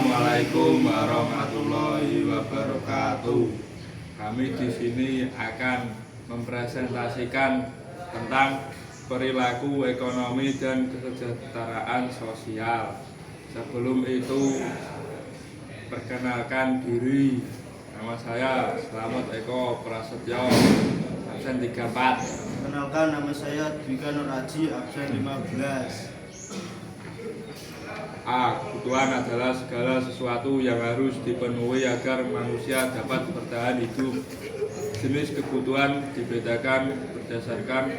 Assalamualaikum warahmatullahi wabarakatuh. Kami di sini akan mempresentasikan tentang perilaku ekonomi dan kesejahteraan sosial. Sebelum itu, perkenalkan diri. Nama saya Slamet Eko Prasetyo, absen 34. Kenalkan, nama saya Dwika Nur Aji, absen 15. Kebutuhan adalah segala sesuatu yang harus dipenuhi agar manusia dapat bertahan hidup. Jenis kebutuhan dibedakan berdasarkan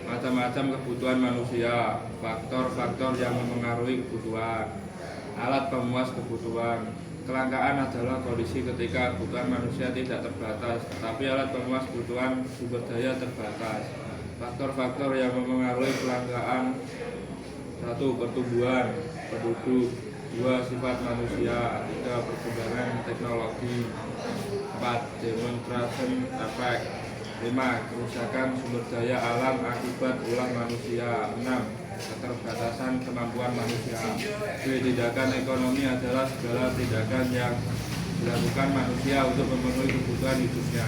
macam-macam kebutuhan manusia. Faktor-faktor yang memengaruhi kebutuhan. Alat pemuas kebutuhan. Kelangkaan adalah kondisi ketika kebutuhan manusia tidak terbatas, tetapi alat pemuas kebutuhan sumber daya terbatas. Faktor-faktor yang memengaruhi kelangkaan: 1. Pertumbuhan penduduk, 2. Sifat manusia, 3. Perkembangan teknologi, 4. Demonstration efek, 5. Kerusakan sumber daya alam akibat ulah manusia, 6. Keterbatasan kemampuan manusia. Tindakan ekonomi adalah segala tindakan yang dilakukan manusia untuk memenuhi kebutuhan hidupnya.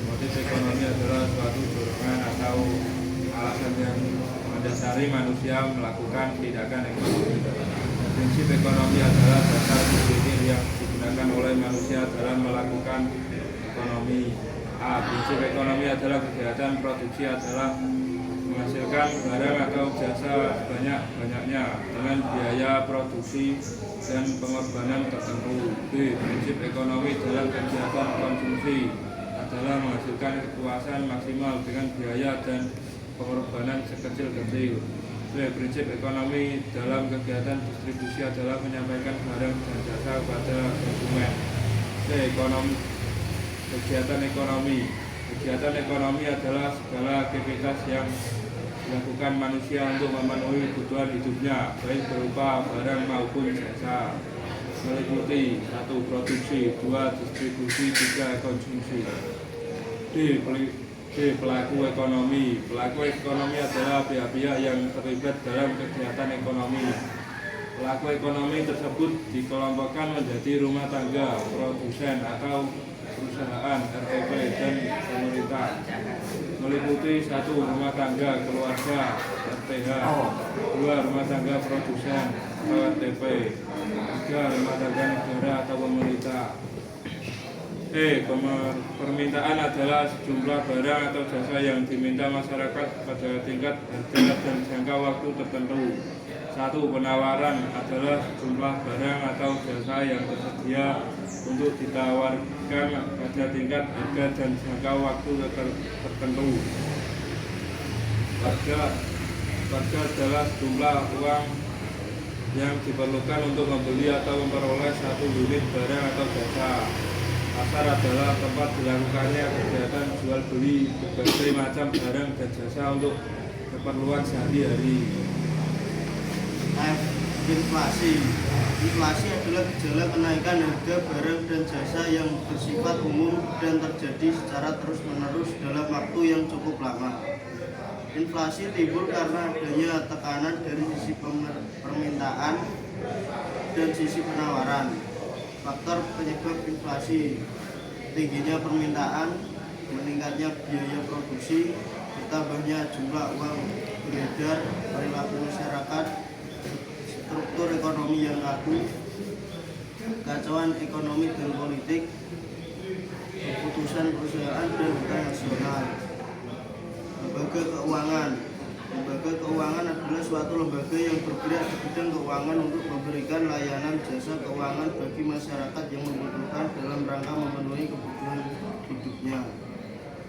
Motif ekonomi adalah suatu dorongan atau alasan yang mendasari manusia melakukan tindakan ekonomi. Prinsip ekonomi adalah dasar berpikir yang digunakan oleh manusia dalam melakukan ekonomi. Prinsip ekonomi adalah kegiatan produksi adalah menghasilkan barang atau jasa banyak-banyaknya dengan biaya produksi dan pengorbanan tertentu. Prinsip ekonomi dalam kegiatan konsumsi adalah menghasilkan kepuasan maksimal dengan biaya dan pengorbanan sekecil-kecil. Prinsip ekonomi dalam kegiatan distribusi adalah menyampaikan barang dan jasa kepada konsumen. Kegiatan ekonomi. Kegiatan ekonomi adalah segala aktivitas yang dilakukan manusia untuk memenuhi kebutuhan hidupnya, baik berupa barang maupun jasa. Meliputi 1. Produksi, 2. Distribusi, 3. Konsumsi. Pelaku ekonomi. Pelaku ekonomi adalah pihak-pihak yang terlibat dalam kegiatan ekonomi. Pelaku ekonomi tersebut dikelompokkan menjadi rumah tangga, produsen atau perusahaan, RTP, dan pemerintah. Meliputi 1. Rumah tangga keluarga, RTH, 2. Rumah tangga produsen atau RTP, 3. Rumah tangga negara atau pemerintah. Permintaan adalah sejumlah barang atau jasa yang diminta masyarakat pada tingkat harga dan jangka waktu tertentu. 1. Penawaran adalah sejumlah barang atau jasa yang tersedia untuk ditawarkan pada tingkat harga dan jangka waktu tertentu. Harga adalah sejumlah uang yang diperlukan untuk membeli atau memperoleh satu unit barang atau jasa. Pasar adalah tempat dilakukannya kegiatan jual beli berbagai macam barang dan jasa untuk keperluan sehari-hari. F. Inflasi. Inflasi adalah gejala kenaikan harga barang dan jasa yang bersifat umum dan terjadi secara terus-menerus dalam waktu yang cukup lama. Inflasi timbul karena adanya tekanan dari sisi permintaan dan sisi penawaran. Faktor penyebab inflasi: tingginya permintaan, meningkatnya biaya produksi, bertambahnya jumlah uang beredar, perilaku masyarakat, struktur ekonomi yang kaku, kekacauan ekonomi dan politik, keputusan perusahaan dan utang nasional. Lembaga keuangan. Lembaga keuangan adalah suatu lembaga yang bergerak di bidang keuangan untuk memberikan layanan jasa keuangan bagi masyarakat yang membutuhkan dalam rangka memenuhi kebutuhan hidupnya.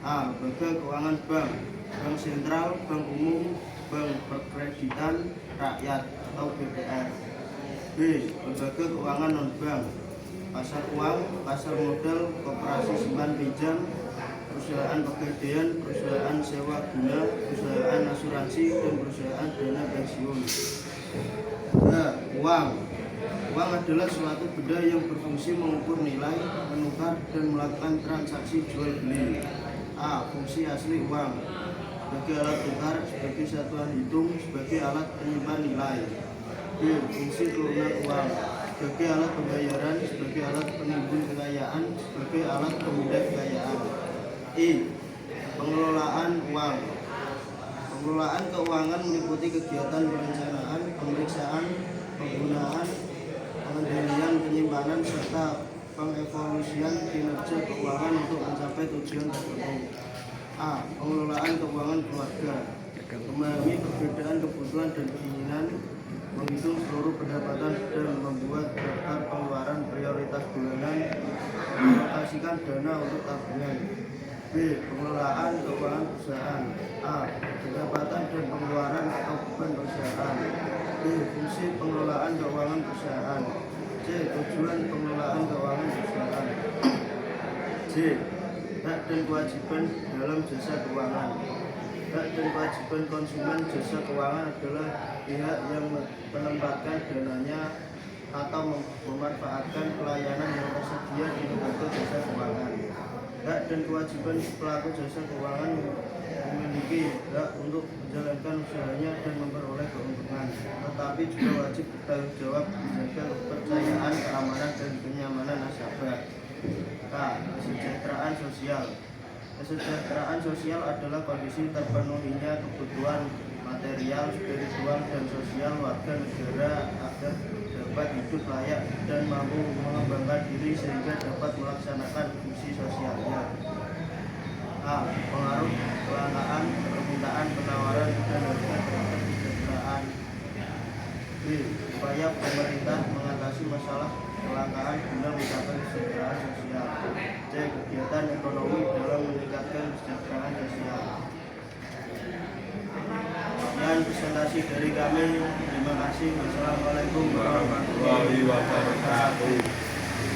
Lembaga keuangan bank, bank sentral, bank umum, bank perkreditan rakyat atau BPR. Lembaga keuangan non-bank, pasar uang, pasar modal, koperasi simpan pinjam, perusahaan pegadaian, perusahaan sewa guna, perusahaan asuransi, dan perusahaan dana pensiun. Uang. Uang adalah suatu benda yang berfungsi mengukur nilai, menukar, dan melakukan transaksi jual beli. Fungsi asli uang: sebagai alat tukar, sebagai satuan hitung, sebagai alat penyimpan nilai. Fungsi turunan uang: sebagai alat pembayaran, sebagai alat penimbun kekayaan, sebagai alat pemindai kekayaan. I. Pengelolaan uang. Pengelolaan keuangan meliputi kegiatan perencanaan, pemeriksaan, penggunaan, pengendalian, penyimpanan, serta pengevaluasian kinerja keuangan untuk mencapai tujuan tertentu. A. Pengelolaan keuangan keluarga. Memahami perbedaan kebutuhan dan keinginan, menghitung seluruh pendapatan dan membuat daftar pengeluaran prioritas bulanan, mengalokasikan dana untuk tabungan. B. Pengelolaan keuangan perusahaan. A. Pendapatan dan pengeluaran atau beban perusahaan. B. Fungsi pengelolaan keuangan perusahaan. C. Tujuan pengelolaan keuangan perusahaan. J. Hak dan kewajiban dalam jasa keuangan. Hak dan kewajiban konsumen jasa keuangan adalah pihak yang menempatkan dananya atau memanfaatkan pelayanan yang tersedia di lembaga jasa keuangan. Hak dan kewajiban pelaku jasa keuangan memiliki hak untuk menjalankan usahanya dan memperoleh keuntungan, tetapi juga wajib bertanggung jawab menjaga kepercayaan, keamanan, dan kenyamanan nasabah. K. Kesejahteraan sosial. Kesejahteraan sosial adalah kondisi terpenuhinya kebutuhan material, spiritual, dan sosial warga negara agar dapat hidup layak dan mampu mengembangkan diri sehingga dapat melaksanakan fungsi sosialnya. A. Pengaruh kelangkaan, permintaan, penawaran, dan harga terhadap kesejahteraan. B. Upaya pemerintah mengatasi masalah kelangkaan guna mencapai kesejahteraan sosial. C. Kegiatan ekonomi dalam meningkatkan kesejahteraan sosial. Sekian presentasi dari kami. Terima kasih. Wassalamualaikum warahmatullahi wabarakatuh.